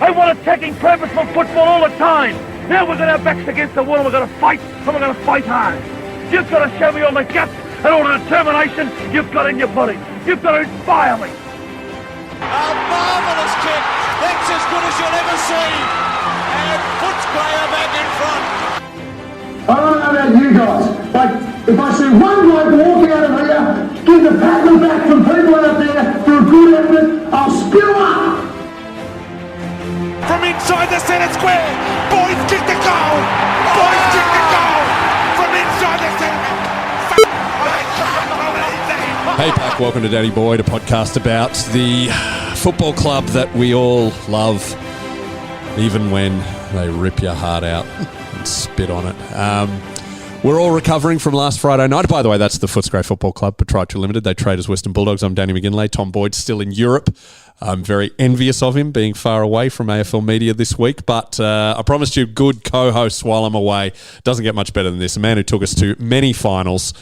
I want attacking, purposeful football all the time. Now we're going to have backs against the wall and we're going to fight, and we're going to fight hard. You've got to show me all the guts and all the determination you've got in your body. You've got to inspire me. A marvellous kick. That's as good as you'll ever see. And Footscray are back in front. I don't know about you guys, but if I see one bloke walking out of here, give the pat on the back from people out there for a good effort, I'll spew up. From inside the centre square, Boyd kicked the goal. Boyd kicked the goal from inside the centre. Hey Pack, welcome to Danny Boyd, a podcast about the football club that we all love, even when they rip your heart out and spit on it. We're all recovering from last Friday night. By the way, that's the Footscray Football Club, Proprietary Limited. They trade as Western Bulldogs. I'm Danny McGinlay. Tom Boyd's still in Europe. I'm very envious of him being far away from AFL media this week, but I promised you good co-hosts while I'm away. Doesn't get much better than this. A man who took us to many finals,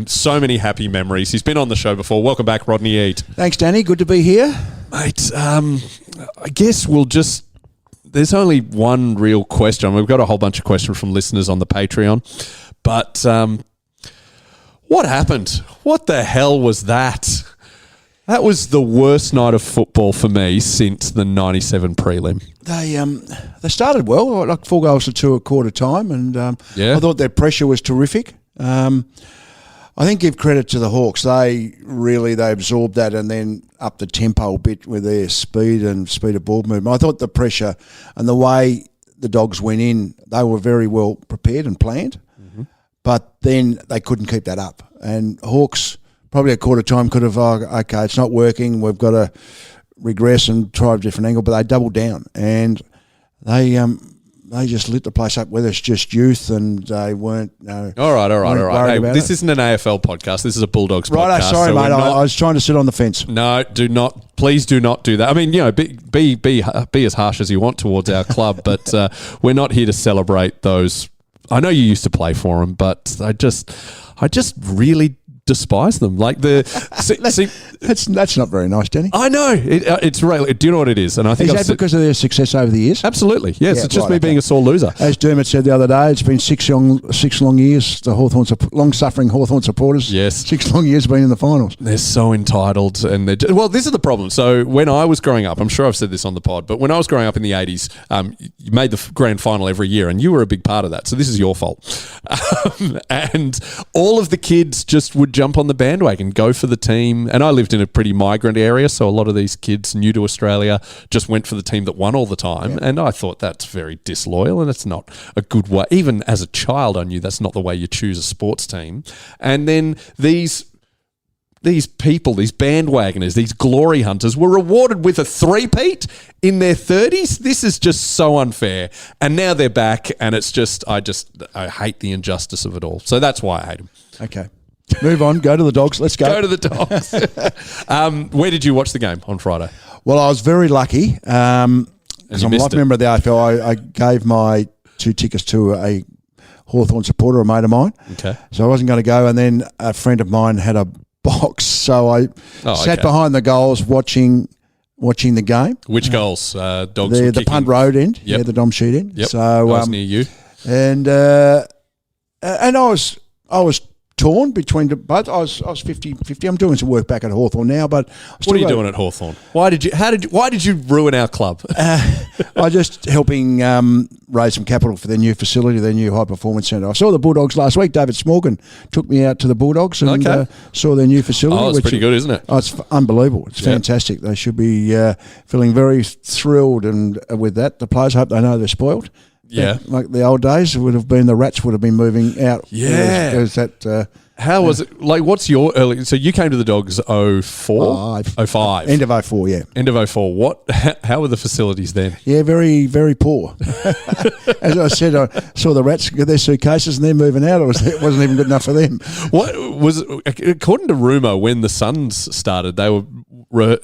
so many happy memories. He's been on the show before. Welcome back, Rodney Eade. Thanks, Danny. Good to be here. Mate, I guess we'll just... There's only one real question. We've got a whole bunch of questions from listeners on the Patreon, but what happened? What the hell was that? That was the worst night of football for me since the 97 prelim. They started well, like 4 goals to 2 at quarter time, and I thought their pressure was terrific. I think give credit to the Hawks. They absorbed that and then upped the tempo a bit with their speed of ball movement. I thought the pressure and the way the Dogs went in, they were very well prepared and planned, but then they couldn't keep that up. And Hawks... probably a quarter time could have, okay, it's not working. We've got to regress and try a different angle. But they doubled down and they just lit the place up. Whether it's just youth and they weren't. All right. Hey, this isn't an AFL podcast. This is a Bulldogs podcast. Right, sorry, mate. I was trying to sit on the fence. No, do not. Please do not do that. I mean, be as harsh as you want towards our club, but we're not here to celebrate those. I know you used to play for them, but I just really despise them. Like that's not very nice, Danny. I know it's really. Do you know what it is? And I think is that because of their success over the years? Absolutely, yes. It's just me being a sore loser. As Dermot said the other day, it's been six long years. The long-suffering Hawthorn supporters. Yes, 6 long years been in the finals. They're so entitled, and this is the problem. So when I was growing up, I'm sure I've said this on the pod, but when I was growing up in the 80s, you made the grand final every year, and you were a big part of that. So this is your fault. And all of the kids just would jump on the bandwagon, go for the team. And I lived in a pretty migrant area, so a lot of these kids new to Australia just went for the team that won all the time. Yeah. And I thought that's very disloyal and it's not a good way. Even as a child, I knew that's not the way you choose a sports team. And then these people, these bandwagoners, these glory hunters were rewarded with a three-peat in their 30s. This is just so unfair. And now they're back and it's just, I hate the injustice of it all. So that's why I hate them. Okay. Move on. Go to the Dogs. Let's go. Go to the Dogs. Where did you watch the game on Friday? Well, I was very lucky. As I'm a life member of the AFL, I gave my 2 tickets to a Hawthorn supporter, a mate of mine. Okay. So I wasn't going to go. And then a friend of mine had a box. So I sat behind the goals watching the game. Which goals? Dogs the punt road end. Yep. Yeah, the Dom sheet end. Yep. So I was near you. And I was torn between both. I was 50-50. I'm doing some work back at Hawthorn now, but what are you doing at Hawthorn? Why did you ruin our club? I just helping raise some capital for their new facility, their new high performance centre. I saw the Bulldogs last week. David Smorgan took me out to the Bulldogs and saw their new facility. Oh, it's pretty good, isn't it? Oh, it's unbelievable. It's fantastic. They should be feeling very thrilled and with that. The players hope they know they're spoiled. Yeah, like the old days would have been. The rats would have been moving out. Yeah, there's that. How was it? Like, what's your early? So you came to the Dogs 04? 05. End of 04, yeah. End of 04. What? How were the facilities then? Yeah, very, very poor. As I said, I saw the rats get their suitcases and they're moving out. It wasn't even good enough for them. What was? According to rumour, when the Suns started, they were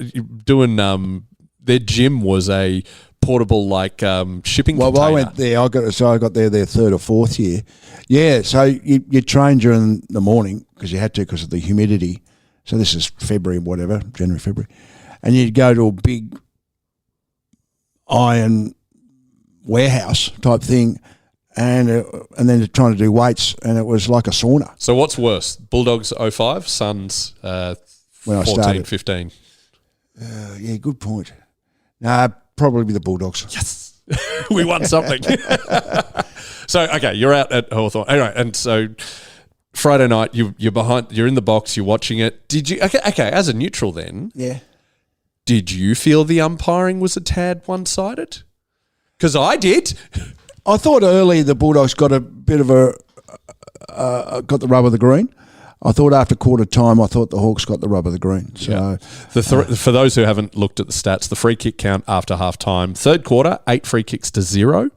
doing. Their gym was a portable shipping container. I went there. I got there their 3rd or 4th year. Yeah, so you train during the morning because you had to because of the humidity. So this is February, whatever, January, February, and you'd go to a big iron warehouse type thing, and then trying to do weights, and it was like a sauna. So what's worse, Bulldogs 05, Suns When I 14, started. 15? Yeah, good point. Nah, probably the Bulldogs. Yes. We won something. So, okay, you're out at Hawthorn. Anyway, and so Friday night, you're behind, you're in the box, you're watching it. Did you, okay, as a neutral then, Yeah. did you feel the umpiring was a tad one-sided? Because I did. I thought early the Bulldogs got a bit of got the rub of the green. I thought after quarter time, I thought the Hawks got the rub of the green. So, for those who haven't looked at the stats, the free kick count after half time, third quarter, 8 free kicks to 0.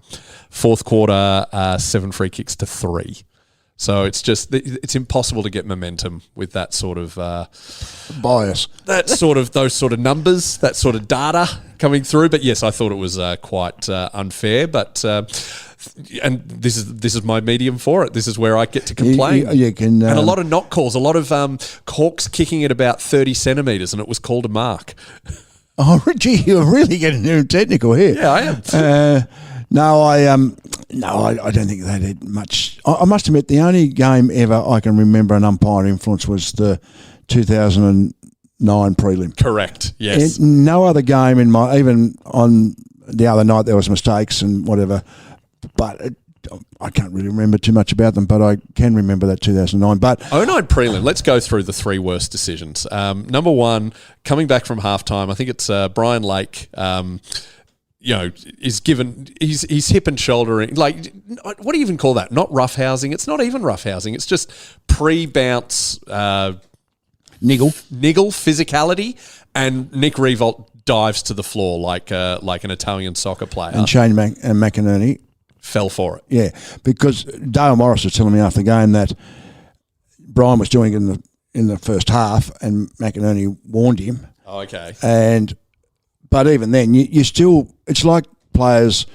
Fourth quarter, 7 free kicks to 3. So it's impossible to get momentum with that sort of bias. those sort of numbers, that sort of data coming through. But yes, I thought it was quite unfair. But and this is my medium for it. This is where I get to complain. You can, and a lot of knock calls, a lot of Hawks kicking at about 30 centimetres, and it was called a mark. Oh, Richie, you're really getting technical here. Yeah, I am. No, I don't think they did much. I must admit, the only game ever I can remember an umpire influence was the 2009 prelim. Correct. Yes. And no other game even on the other night there was mistakes and whatever, but I can't really remember too much about them. But I can remember that 2009. But 09 prelim. Let's go through the 3 worst decisions. Number 1, coming back from halftime. I think it's Brian Lake. Is given he's hip and shouldering. Like, what do you even call that? Not roughhousing. It's not even roughhousing. It's just pre-bounce niggle physicality, and Nick Revolt dives to the floor like an Italian soccer player. And Shane McInerney fell for it. Yeah, because Dale Morris was telling me after the game that Brian was doing it in the first half, and McInerney warned him. Oh, okay. But even then, you still, it's like players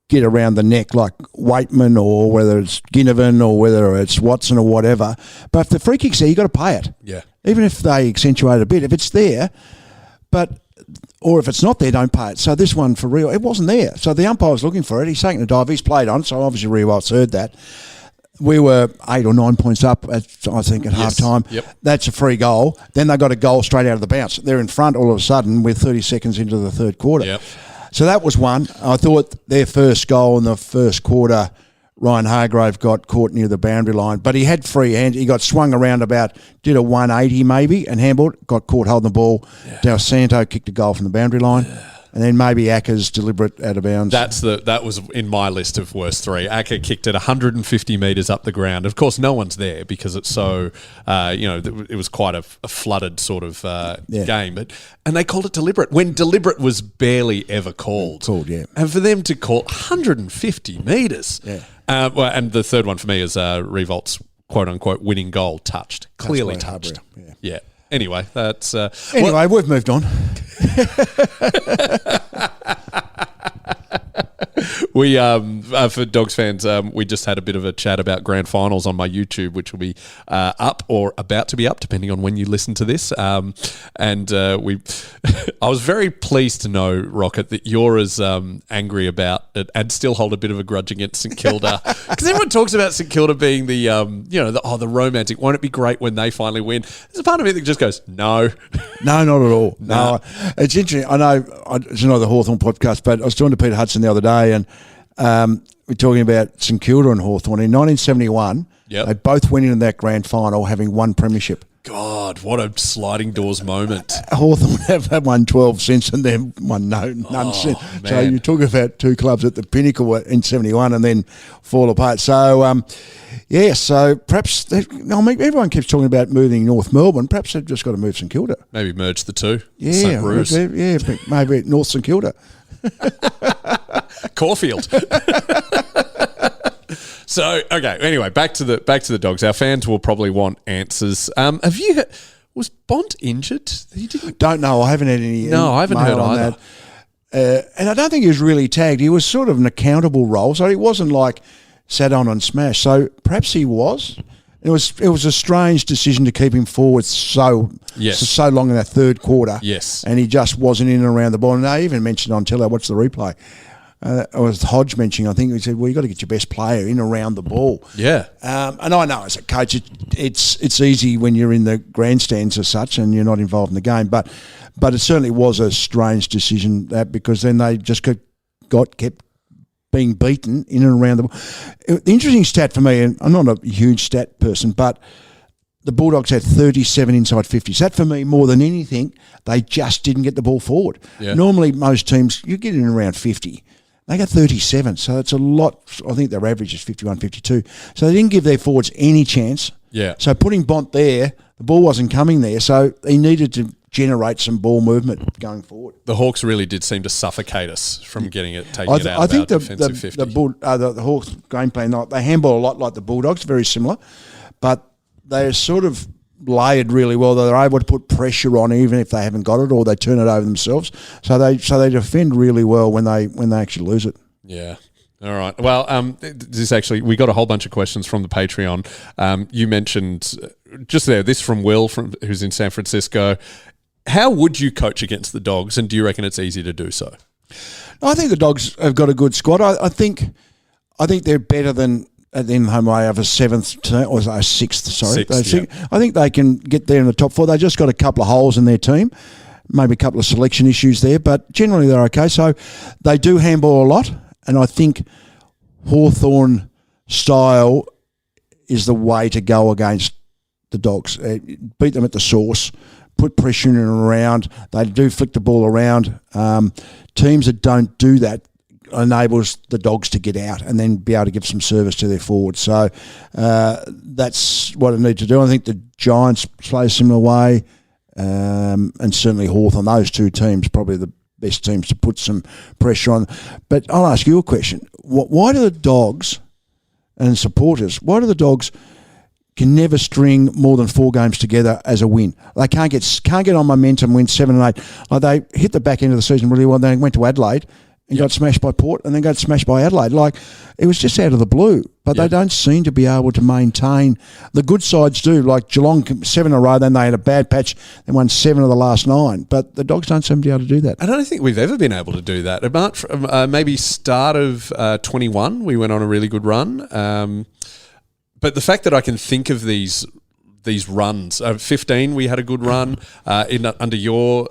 get around the neck, like Waitman, or whether it's Ginnivan, or whether it's Watson or whatever. But if the free kick's there, you got to pay it. Yeah. Even if they accentuate a bit, if it's there, or if it's not there, don't pay it. So this one for real, it wasn't there. So the umpire was looking for it. He's taking a dive. He's played on, so obviously Rewalt's heard that. We were 8 or 9 points up, at half time. Yep. That's a free goal. Then they got a goal straight out of the bounce. They're in front all of a sudden with 30 seconds into the third quarter. Yep. So that was one. I thought their first goal in the first quarter, Ryan Hargrave got caught near the boundary line, but he had free hand. He got swung around did a 180 maybe, and handballed, got caught holding the ball. Yeah. Del Santo kicked a goal from the boundary line. Yeah. And then maybe Acker's deliberate out of bounds. That was in my list of worst 3. Acker kicked it 150 metres up the ground. Of course, no one's there because it's so, it was quite a flooded sort of game. And they called it deliberate when deliberate was barely ever called. Yeah. And for them to call 150 metres. Yeah. And the third one for me is Revolt's quote-unquote winning goal touched. Clearly touched. Yeah. Anyway, that's... we've moved on. We for Dogs fans, we just had a bit of a chat about grand finals on my YouTube, which will be up or about to be up, depending on when you listen to this. I was very pleased to know, Rocket, that you're as angry about it and still hold a bit of a grudge against St Kilda, because everyone talks about St Kilda being the the romantic. Won't it be great when they finally win? There's a part of me that just goes, no, not at all. No, it's interesting. I know it's another Hawthorn podcast, but I was talking to Peter Hudson the other day, and we're talking about St Kilda and Hawthorn. In 1971, they both went into that grand final having one premiership. God, what a sliding doors moment. Hawthorn have won 12 since, and they've won none since. Man. So you talk about 2 clubs at the pinnacle in 71 and then fall apart. So, so perhaps, everyone keeps talking about moving North Melbourne. Perhaps they've just got to move St Kilda. Maybe merge the 2. Yeah, St. Bruce. Maybe North St Kilda. Caulfield. So, okay. Anyway, back to the Dogs. Our fans will probably want answers. Was Bont injured? Don't know. I haven't had any. No, I haven't heard either. That. And I don't think he was really tagged. He was sort of an accountable role, so he wasn't like sat on and smashed. So perhaps he was. It was a strange decision to keep him forward so long in that third quarter. Yes. And he just wasn't in and around the ball. And I even mentioned on tele, watch the replay. It was Hodge mentioning, I think he said, well, you've got to get your best player in around the ball. Yeah. And I know as a coach, it's easy when you're in the grandstands as such and you're not involved in the game. But it certainly was a strange decision because then they just kept being beaten in and around the ball. The interesting stat for me, and I'm not a huge stat person, but the Bulldogs had 37 inside 50s. That for me, more than anything, they just didn't get the ball forward. Yeah. Normally, most teams, you get in around 50. They got 37, so it's a lot. I think their average is 51, 52. So they didn't give their forwards any chance. Yeah. So putting Bont there, the ball wasn't coming there, so he needed to generate some ball movement going forward. The Hawks really did seem to suffocate us from taking it out of our defensive 50. The Hawks game plan, they handball a lot like the Bulldogs, very similar, but they're sort of layered really well. They're able to put pressure on even if they haven't got it, or they turn it over themselves. So they defend really well when they actually lose it. Yeah. All right. Well, we got a whole bunch of questions from the Patreon. You mentioned just there, this from Will, who's in San Francisco. How would you coach against the Dogs, and do you reckon it's easy to do so? I think the Dogs have got a good squad. I think they're better than at the home way of a seventh team, or a sixth. Sorry, I think they can get there in the top four. They just got a couple of holes in their team, maybe a couple of selection issues there, but generally they're okay. So they do handball a lot, and I think Hawthorn style is the way to go against the Dogs. Beat them at the source. Put pressure in and around. They do flick the ball around. Teams that don't do that enables the Dogs to get out and then be able to give some service to their forwards. So that's what I need to do. I think the Giants play a similar way, and certainly Hawthorn. Those two teams probably the best teams to put some pressure on. But I'll ask you a question. Why do the Dogs and supporters, why do the Dogs can never string more than 4 games together as a win? They can't get on momentum, win 7 and 8. Like they hit the back end of the season really well. Then they went to Adelaide and got smashed by Port, and then got smashed by Adelaide. Like it was just out of the blue. But they don't seem to be able to maintain. The good sides do. Like Geelong 7 in a row. Then they had a bad patch. They won 7 of the last 9. But the Dogs don't seem to be able to do that. I don't think we've ever been able to do that. Apart from maybe start of 21, we went on a really good run. But the fact that I can think of these runs, 15 we had a good run under your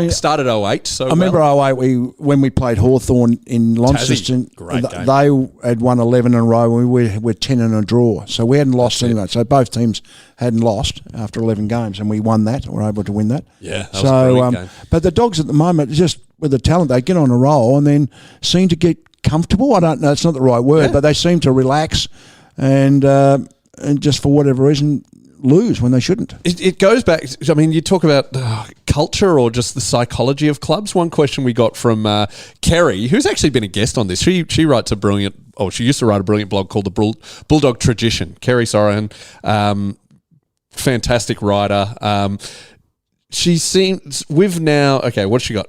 started 08. So I remember 08 when we played Hawthorn in Launceston. They had won 11 in a row. We were 10 in a draw, so we hadn't lost anyway. So both teams hadn't lost after 11 games, and we won that. We were able to win that. Yeah, that was a brilliant game. But the Dogs at the moment, just with the talent, they get on a roll and then seem to get comfortable. I don't know, it's not the right word, but they seem to relax. And just for whatever reason, lose when they shouldn't. It goes back. I mean, you talk about culture or just the psychology of clubs. One question we got from Kerry, who's actually been a guest on this. She writes a brilliant. Oh, she used to write a brilliant blog called the Bulldog Tradition. Kerry Soran, fantastic writer. She seems we've now. Okay, what's she got?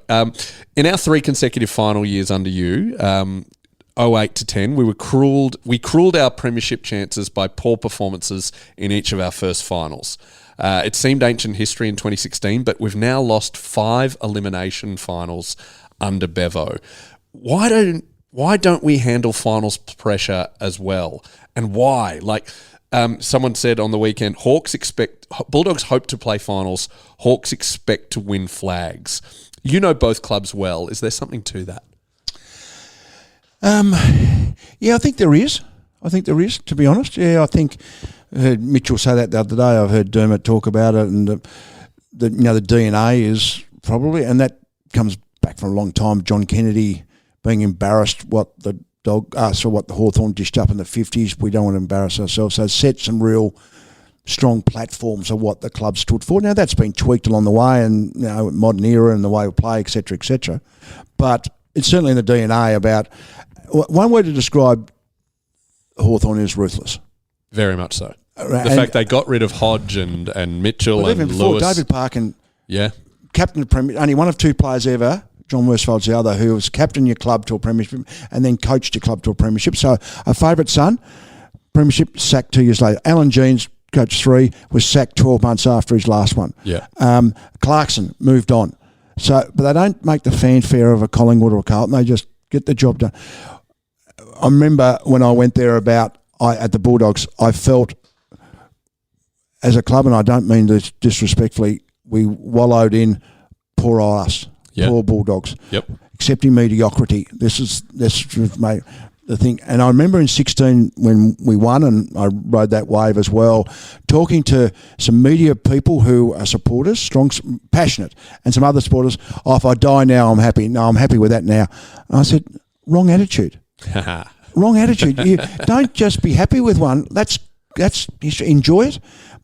In our 3 consecutive final years under you. 08 to 10, we cruelled our premiership chances by poor performances in each of our first finals. It seemed ancient history in 2016, but we've now lost 5 elimination finals under Bevo. Why don't we handle finals pressure as well? And why? Like someone said on the weekend, Bulldogs hope to play finals. Hawks expect to win flags. You know both clubs well. Is there something to that? Yeah, I think there is. To be honest. Yeah, I think I heard Mitchell say that the other day. I've heard Dermot talk about it, and the DNA is probably, and that comes back from a long time. John Kennedy being embarrassed what the Hawthorn dished up in the 50s. We don't want to embarrass ourselves. So set some real strong platforms of what the club stood for. Now that's been tweaked along the way, and modern era and the way we play, etc., etc. But it's certainly in the DNA about. One word to describe Hawthorn is ruthless. Very much so. The fact they got rid of Hodge and Mitchell and even before, Lewis. David Parkin, captain of Premier, only one of 2 players ever, John Worsfold's the other, who was captain your club to a premiership and then coached your club to a premiership. So a favourite son, premiership, sacked 2 years later. Alan Jeans, coach 3, was sacked 12 months after his last one. Yeah. Clarkson moved on. So, but they don't make the fanfare of a Collingwood or a Carlton. They just get the job done. I remember when I went there at the Bulldogs, I felt as a club, and I don't mean this disrespectfully, we wallowed in poor us, poor Bulldogs, accepting mediocrity. This was made the thing. And I remember in 16 when we won, and I rode that wave as well, talking to some media people who are supporters, strong, passionate, and some other supporters. Oh, if I die now, I'm happy. No, I'm happy with that now. And I said, wrong attitude. Wrong attitude. You don't just be happy with one. That's enjoy it.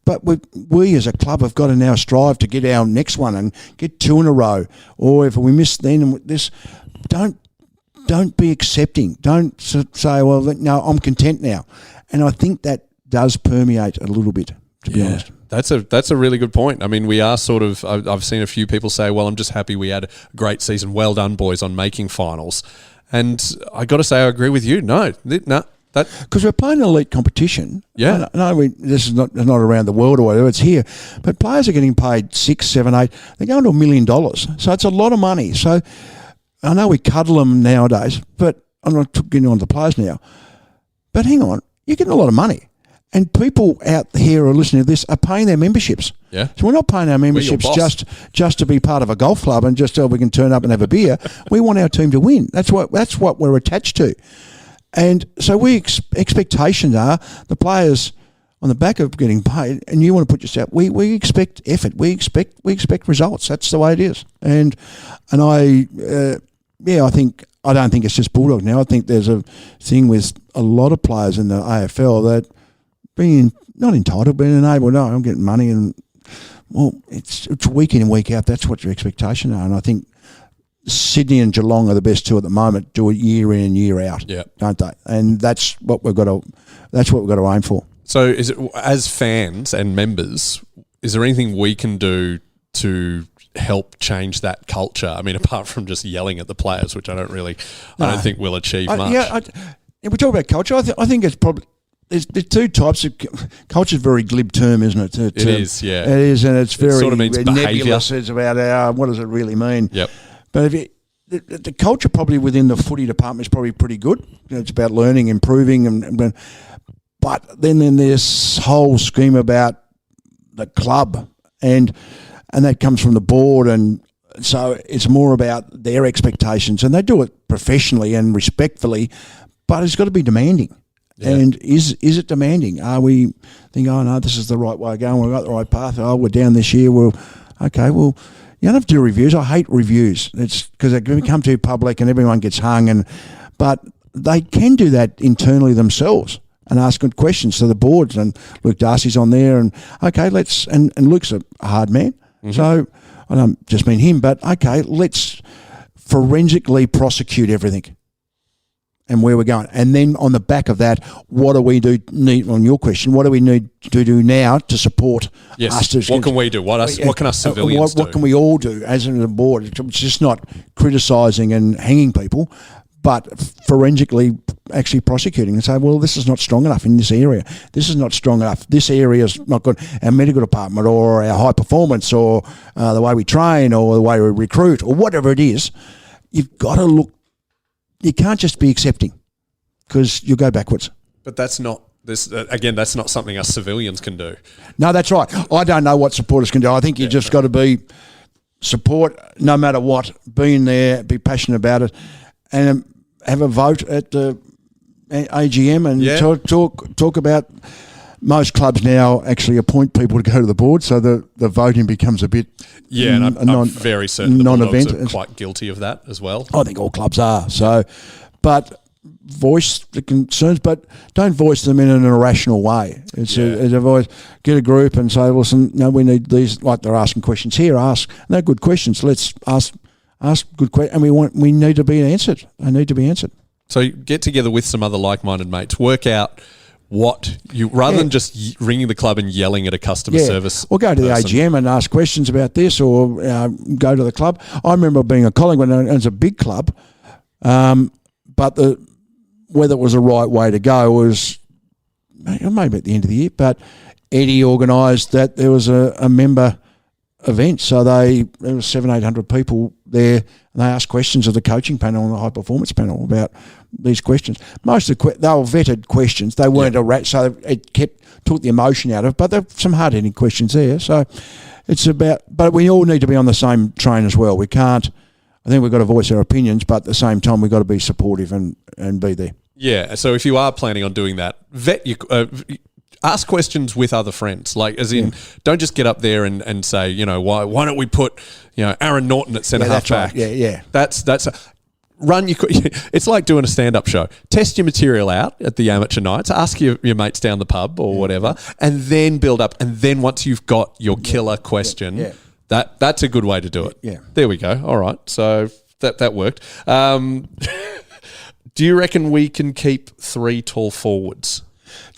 But we as a club have got to now strive to get our next one and get 2 in a row. Or if we miss then and this, don't be accepting. Don't say, well, no, I'm content now. And I think that does permeate a little bit, to be honest. That's a really good point. I mean, we are sort of. I've seen a few people say, well, I'm just happy we had a great season. Well done, boys, on making finals. And I got to say, I agree with you. No. Because we're playing an elite competition. Yeah. No, this is not around the world or whatever. It's here. But players are getting paid 6, 7, 8. They're going to $1 million. So it's a lot of money. So I know we cuddle them nowadays, but I'm not getting on to the players now. But hang on, you're getting a lot of money. And people out here who are listening to this are paying their memberships. Yeah. So we're not paying our memberships just to be part of a golf club and just so we can turn up and have a beer. We want our team to win. That's what we're attached to. And so expectations are the players on the back of getting paid, and you want to put yourself. We expect effort. We expect results. That's the way it is. And I don't think it's just Bulldog now. I think there's a thing with a lot of players in the AFL that being not entitled, being enabled. No, I'm getting money, and well, it's week in and week out. That's what your expectations are, and I think Sydney and Geelong are the best 2 at the moment. Do it year in and year out, don't they? And that's what we've got to aim for. So, is it as fans and members? Is there anything we can do to help change that culture? I mean, apart from just yelling at the players, which I don't think we'll achieve much. We talk about culture. I think it's probably. There's 2 types of culture. Is a very glib term, isn't it? It is, yeah. It is, and it's very sort of means nebulous. It's about what does it really mean? Yep. But the culture probably within the footy department is probably pretty good. It's about learning, improving, but then this whole scheme about the club and that comes from the board, and so it's more about their expectations, and they do it professionally and respectfully, but it's got to be demanding. Yeah. And is it demanding? Are we thinking, oh no, this is the right way of going, we've got the right path, oh we're down this year, you don't have to do reviews. I hate reviews. It's because they become too public and everyone gets hung, but they can do that internally themselves and ask good questions to the boards, and Luke Darcy's on there, and Luke's a hard man, so I don't just mean him, but let's forensically prosecute everything and where we're going. And then on the back of that, what do we need, on your question, what do we need to do now to support us? What can we do? What can us civilians do? What can we all do as a board? It's just not criticising and hanging people, but forensically actually prosecuting and say, well, this is not strong enough in this area. This is not strong enough. This area is not good. Our medical department or our high performance or the way we train or the way we recruit or whatever it is, you've got to look. You can't just be accepting because you'll go backwards. But that's not that's not something us civilians can do. No, that's right. I don't know what supporters can do. I think you just got to be support no matter what, be in there, be passionate about it, and have a vote at the AGM and talk about. Most clubs now actually appoint people to go to the board, so the voting becomes a bit and I'm very certain the Bulldogs are quite guilty of that as well. I think all clubs are. So, but voice the concerns, but don't voice them in an irrational way. It's a voice. Get a group and say, listen, no, we need these. Like they're asking questions here. No good questions. Let's ask good questions, and we need to be answered. They need to be answered. So get together with some other like-minded mates. Work out. What you rather than just ringing the club and yelling at a customer service, or go to the AGM and ask questions about this, or go to the club. I remember being a Collingwood, and it's a big club, but whether it was the right way to go was maybe at the end of the year, but Eddie organised that there was a member event. So there was 700-800 people there, and they asked questions of the coaching panel and the high performance panel about these questions. Most of they were vetted questions. They weren't so it took the emotion out of it, but there were some hard-hitting questions there. So it's but we all need to be on the same train as well. We can't. I think we've got to voice our opinions, but at the same time, we've got to be supportive and be there. Yeah. So if you are planning on doing that, ask questions with other friends. Like, as in, don't just get up there and say, why don't we put, Aaron Norton at centre half back? Right. Yeah. That's run your. It's like doing a stand-up show. Test your material out at the amateur nights. Ask your mates down the pub or whatever, and then build up. And then once you've got your killer question, that's a good way to do it. Yeah. There we go. All right. So that worked. Do you reckon we can keep 3 tall forwards?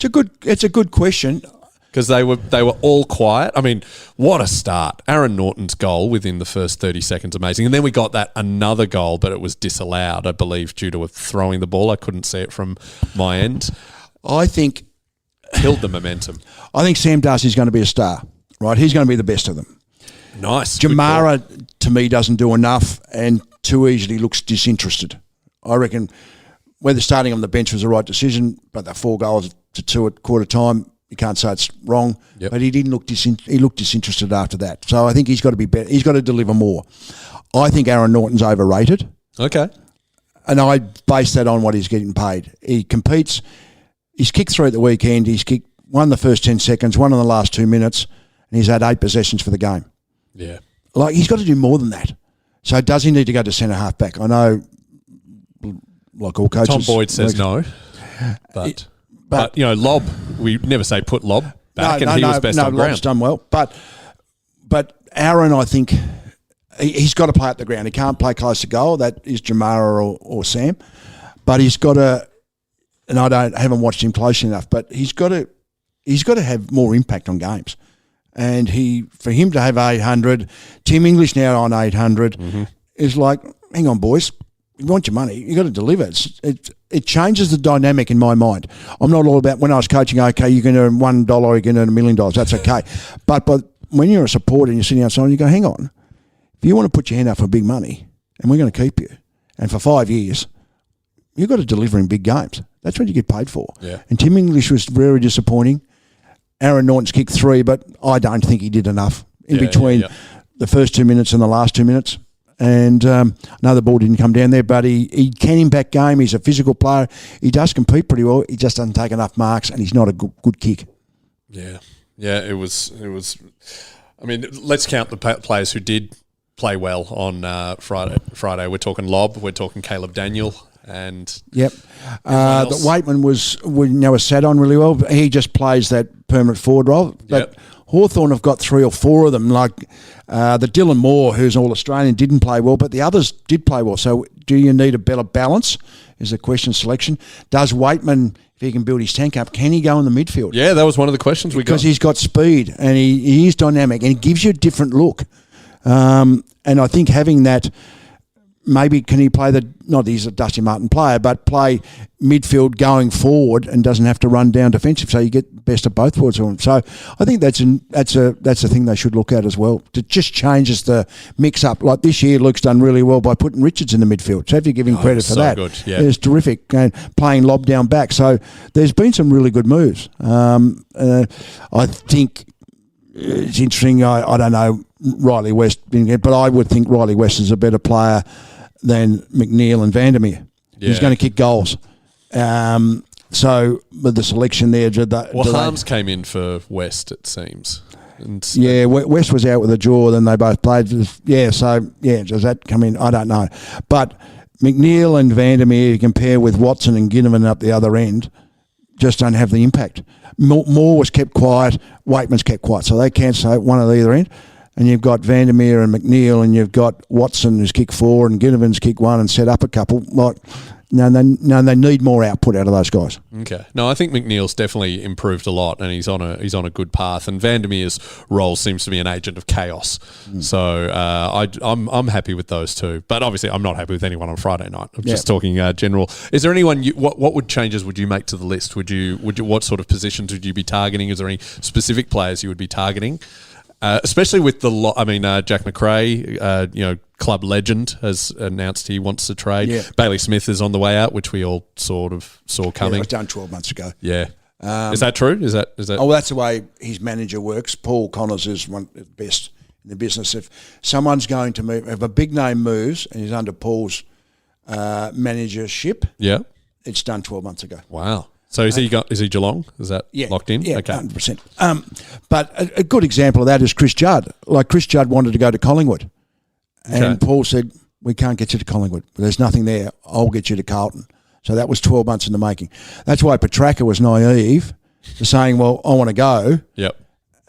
It's a good question. Because they were all quiet. I mean, what a start. Aaron Norton's goal within the first 30 seconds, amazing. And then we got that another goal, but it was disallowed, I believe, due to throwing the ball. I couldn't see it from my end. I think... Killed the momentum. I think Sam Darcy's going to be a star, right? He's going to be the best of them. Nice. Jamara, to me, doesn't do enough and too easily looks disinterested. I reckon whether starting on the bench was the right decision, but the 4 goals to 2 at quarter time, you can't say it's wrong, but he didn't look he looked disinterested after that. So I think he's got to be better. He's got to deliver more. I think Aaron Norton's overrated. Okay. And I base that on what he's getting paid. He competes. He's kicked 3 at the weekend. He's kicked 1 the first 10 seconds, 1 in the last 2 minutes, and he's had 8 possessions for the game. Yeah. Like, he's got to do more than that. So does he need to go to centre half back? I know, like all coaches. Tom Boyd says no. But Lob, we never say put Lob back, and he was best on ground. Lob's done well. But Aaron, I think, he's got to play up the ground. He can't play close to goal. That is Jamara or Sam. But he's got to, and haven't watched him closely enough, but he's got to have more impact on games. And for him to have 800, Tim English now on 800, is like, hang on, boys. You want your money, you got to deliver. It changes the dynamic in my mind. I'm not all about when I was coaching, okay, you can earn $1, you can earn $1 million. That's okay. But when you're a supporter and you're sitting outside, you go, hang on. If you want to put your hand up for big money and we're going to keep you, and for 5 years, you've got to deliver in big games. That's what you get paid for. Yeah. And Tim English was very disappointing. Aaron Norton's kicked 3, but I don't think he did enough in between the first 2 minutes and the last 2 minutes. And I know the ball didn't come down there, but he can impact game. He's a physical player. He does compete pretty well. He just doesn't take enough marks, and he's not a good kick. Yeah. It was. I mean, let's count the players who did play well on Friday. We're talking Lob. We're talking Caleb Daniel. And the Waitman was sat on really well. He just plays that permanent forward role. But Hawthorn have got 3 or 4 of them. Like the Dylan Moore, who's all Australian, didn't play well, but the others did play well. So do you need a better balance? Is the question selection. Does Waitman, if he can build his tank up, can he go in the midfield? Yeah, that was one of the questions we got. Because he's got speed and he is dynamic and he gives you a different look. And I think having that. Maybe can he play not he's a Dusty Martin player, but play midfield going forward and doesn't have to run down defensive, so you get best of both worlds of him. So I think that's a thing they should look at as well. It just changes the mix up. Like this year, Luke's done really well by putting Richards in the midfield. So if you give him credit for that, good. Yeah. It's terrific. And playing Lob down back. So there's been some really good moves. I think it's interesting. I don't know Riley West, but I would think Riley West is a better player than McNeil and Vandermeer. Yeah. He's going to kick goals. So with the selection there... Harms came in for West, it seems. West was out with a jaw, then they both played. Does that come in? I don't know. But McNeil and Vandermeer, you compare with Watson and Ginnivan up the other end, just don't have the impact. Moore was kept quiet, Waitman's kept quiet, so they can't say one at either end. And you've got Vandermeer and McNeil, and you've got Watson who's kicked 4 and Ginnivan's kicked 1 and set up a couple. Like, they need more output out of those guys. Okay. No, I think McNeil's definitely improved a lot, and he's on a good path. And Vandermeer's role seems to be an agent of chaos. So I'm happy with those two. But obviously, I'm not happy with anyone on Friday night. I'm just talking general. Is there anyone? What changes would you make to the list? Would you what sort of positions would you be targeting? Is there any specific players you would be targeting? Especially with Jack McRae, club legend, has announced he wants to trade. Yeah. Bailey Smith is on the way out, which we all sort of saw coming. Yeah, it was done 12 months ago. Yeah. Is that true? Is that? Oh, that's the way his manager works. Paul Connors is one of the best in the business. If someone's going to move, if a big name moves and he's under Paul's managership, it's done 12 months ago. Wow. So is he Geelong? Is that locked in? Yeah, okay. 100%. But a good example of that is Chris Judd. Like Chris Judd wanted to go to Collingwood. And Paul said, we can't get you to Collingwood. There's nothing there. I'll get you to Carlton. So that was 12 months in the making. That's why Petrarca was naive to saying, well, I want to go. Yep.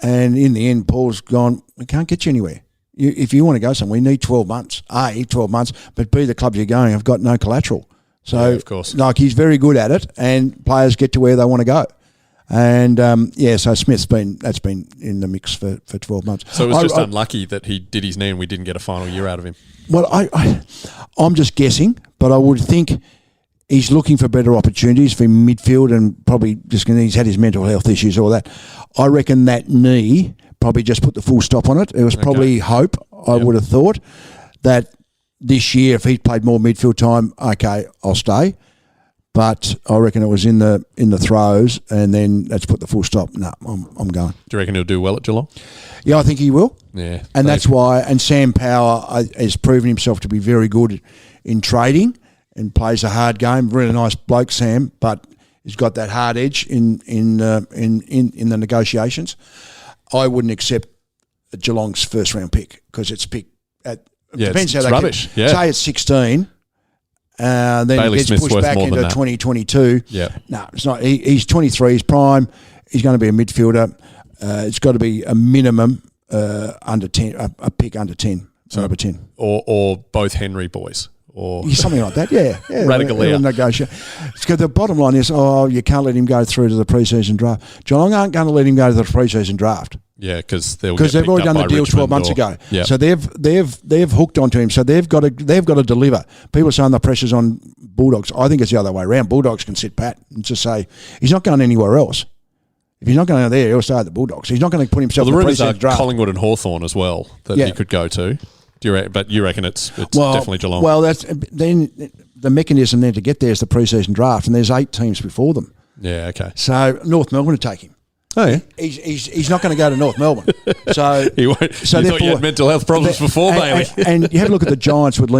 And in the end, Paul's gone, we can't get you anywhere. If you want to go somewhere, we need 12 months. A, 12 months, but B, the clubs you're going have got no collateral. So, of course, like he's very good at it, and players get to where they want to go. And so Smith's been in the mix for 12 months. So it was just unlucky that he did his knee and we didn't get a final year out of him. Well, I'm just guessing, but I would think he's looking for better opportunities for midfield, and probably he's had his mental health issues, all that. I reckon that knee probably just put the full stop on it. It was probably hope. I would have thought that this year, if he played more midfield time, okay, I'll stay. But I reckon it was in the throes, and then that's put the full stop. No, I'm going. Do you reckon he'll do well at Geelong? Yeah, I think he will. Yeah, and that's why. And Sam Power has proven himself to be very good in trading and plays a hard game. Really nice bloke, Sam, but he's got that hard edge in the negotiations. I wouldn't accept Geelong's first round pick because it's picked at. Depends how they rubbish. Say it's 16. Then Bailey gets Smith's pushed worth back more into than that. 2022. Yeah. No, it's not. He's 23. He's prime. He's going to be a midfielder. It's got to be a minimum under 10, a pick under 10, so number 10. Or both Henry boys. Or something like that, yeah. Radically. Negotiate. The bottom line is, you can't let him go through to the pre-season draft. Geelong aren't going to let him go to the pre-season draft. Yeah, because they've already done the deal 12 months ago. Yep. So they've hooked onto him. So they've got to deliver. People are saying the pressure's on Bulldogs. I think it's the other way around. Bulldogs can sit pat and just say he's not going anywhere else. If he's not going there, he'll stay at the Bulldogs. He's not going to put himself in the pre-season draft. Collingwood and Hawthorn as well that he could go to. But you reckon it's definitely Geelong? Well, then the mechanism there to get there is the pre-season draft, and there's 8 teams before them. Yeah, okay. So North Melbourne will take him. Oh yeah, he's not going to go to North Melbourne. So he won't. So you thought you had mental health problems before, Bailey. And you have a look at the Giants with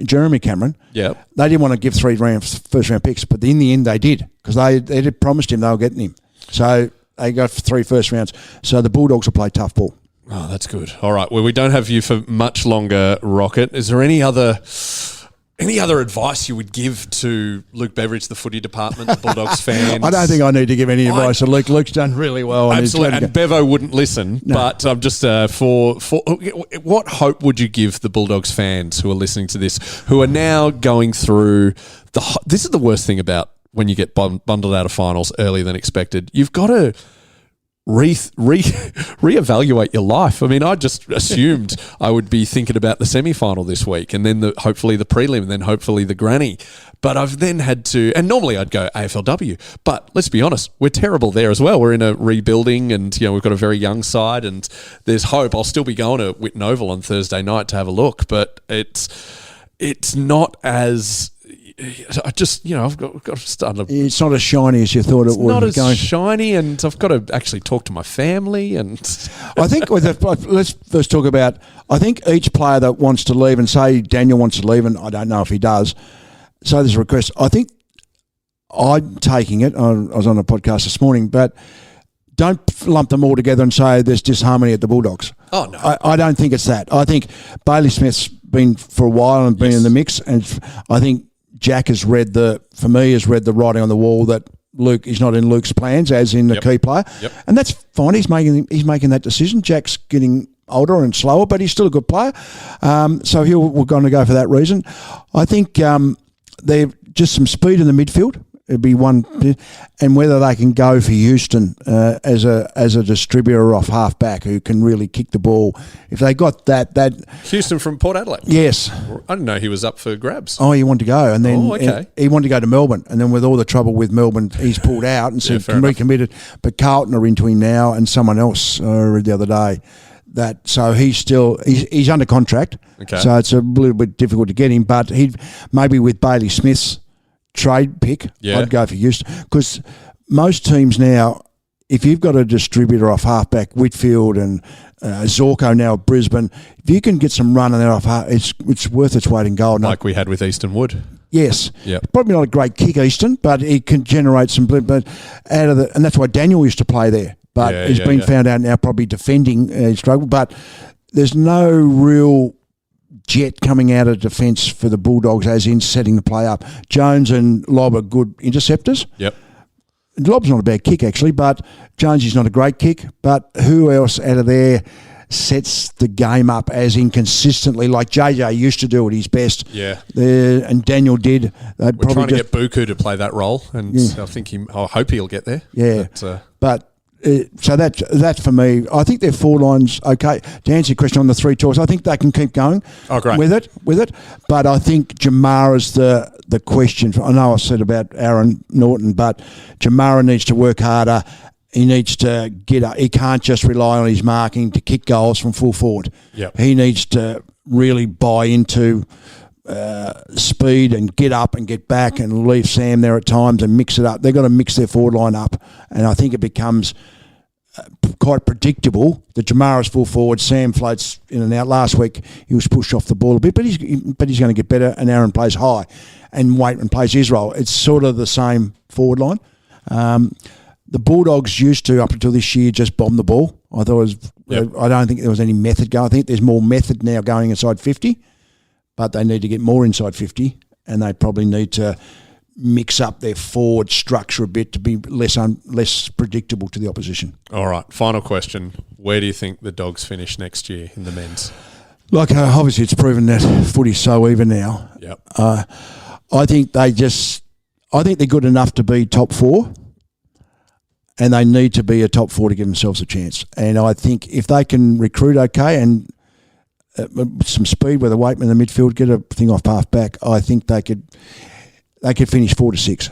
Jeremy Cameron. Yeah, they didn't want to give 3 first round picks, but in the end they did because they had promised him they were getting him. So they got 3 first rounds. So the Bulldogs will play tough ball. Oh, that's good. All right. Well, we don't have you for much longer, Rocket. Is there any other advice you would give to Luke Beveridge, the footy department, the Bulldogs fans? I don't think I need to give any advice to Luke. Luke's done really well. Absolutely. And Bevo wouldn't listen. No. But I'm just for what hope would you give the Bulldogs fans who are listening to this, who are now going through this is the worst thing about when you get bundled out of finals earlier than expected. You've got to reevaluate your life. I mean, I just assumed I would be thinking about the semi-final this week and then hopefully the prelim and then hopefully the granny. But I've then had to, and normally I'd go AFLW, but let's be honest, we're terrible there as well. We're in a rebuilding and, we've got a very young side and there's hope. I'll still be going to Whitten Oval on Thursday night to have a look, but it's not as... I just, I've got to start. It's not as shiny as you thought it would. It's not as shiny, and I've got to actually talk to my family. And I think let's first talk about. I think each player that wants to leave, and say Daniel wants to leave, and I don't know if he does. So there's a request. I think I'm taking it. I was on a podcast this morning, but don't lump them all together and say there's disharmony at the Bulldogs. Oh no, I don't think it's that. I think Bailey Smith's been for a while and been in the mix, and I think Jack has read the writing on the wall that Luke is not in Luke's plans as in the key player. Yep. And that's fine. He's making that decision. Jack's getting older and slower, but he's still a good player. So we're going to go for that reason. I think they've just some speed in the midfield. It'd be one, and whether they can go for Houston as a distributor off half back who can really kick the ball. If they got that Houston from Port Adelaide. Yes, I didn't know he was up for grabs. Oh, he wanted to go, and then okay. he wanted to go to Melbourne, and then with all the trouble with Melbourne, he's pulled out and said recommitted. But Carlton are into him now, and someone else I read the other day. So he's under contract. Okay. So it's a little bit difficult to get him, but he maybe with Bailey Smith's trade pick, I'd go for Houston, because most teams now, if you've got a distributor off halfback, Whitfield and Zorko now at Brisbane, if you can get some run on there off half, it's worth its weight in gold. Like we had with Easton Wood. Yes. Yep. Probably not a great kick, Easton, but he can generate some blip. But and that's why Daniel used to play there. But he's been found out now probably defending struggle. But there's no real jet coming out of defence for the Bulldogs, as in setting the play up. Jones and Lobb are good interceptors. Yep. Lobb's not a bad kick, actually, but Jones is not a great kick. But who else out of there sets the game up as inconsistently, like JJ used to do at his best? Yeah. And Daniel did. We're trying to get Buku to play that role, and I hope he'll get there. Yeah. So that's for me. I think their forward line's okay. To answer your question on the three tours, I think they can keep going with it. But I think Jamara's the question. I know I said about Aaron Norton, but Jamara needs to work harder. He needs to get up. He can't just rely on his marking to kick goals from full forward. Yep. He needs to really buy into speed and get up and get back and leave Sam there at times and mix it up. They've got to mix their forward line up, and I think it becomes quite predictable that Jamara's full forward, Sam floats in and out. Last week he was pushed off the ball a bit, but he's going to get better, and Aaron plays high and Waitman plays his role. It's sort of the same forward line. The Bulldogs used to, up until this year, just bomb the ball. I don't think there was any method going. I think there's more method now going inside 50. But they need to get more inside 50, and they probably need to mix up their forward structure a bit to be less predictable to the opposition. All right, final question. Where do you think the Dogs finish next year in the men's? Like, obviously it's proven that footy's so even now. Yep. I think they're good enough to be top four, and they need to be a top four to give themselves a chance. And I think if they can recruit okay and some speed with a Waitman in the midfield, get a thing off half back, I think they could finish 4 to 6.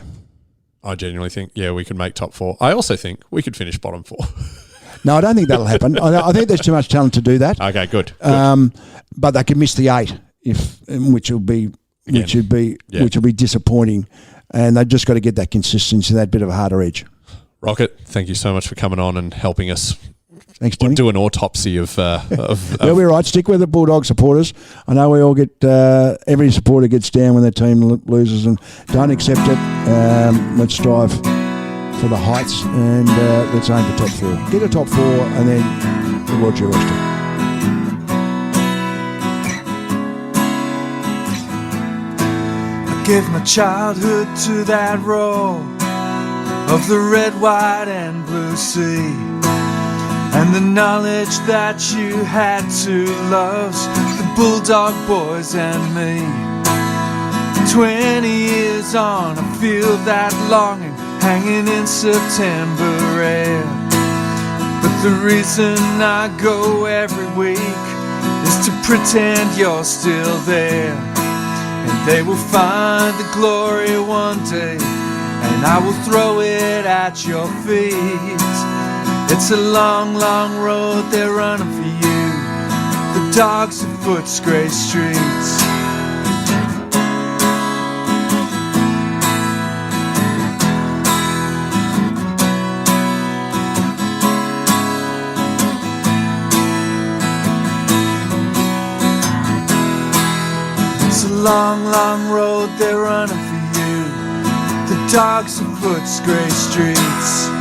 I genuinely think, we could make top four. I also think we could finish bottom four. No, I don't think that'll happen. I think there's too much talent to do that. Okay, good. But they could miss the 8, which will be disappointing. And they've just got to get that consistency, that bit of a harder edge. Rocket, thank you so much for coming on and helping us. Thanks, Timmy. Do an autopsy of We'll be right. Stick with the Bulldog supporters. I know we all get every supporter gets down when their team loses, and don't accept it. Let's strive for the heights, and let's aim for top 4. Get a top 4, and then the world's your oyster. I gave my childhood to that role of the red, white, and blue sea. And the knowledge that you had to love the Bulldog boys and me. 20 years on, I feel that longing hanging in September air. But the reason I go every week is to pretend you're still there. And they will find the glory one day, and I will throw it at your feet. It's a long, long road they're running for you, the dogs of Footscray streets. It's a long, long road they're running for you, the dogs of Footscray streets.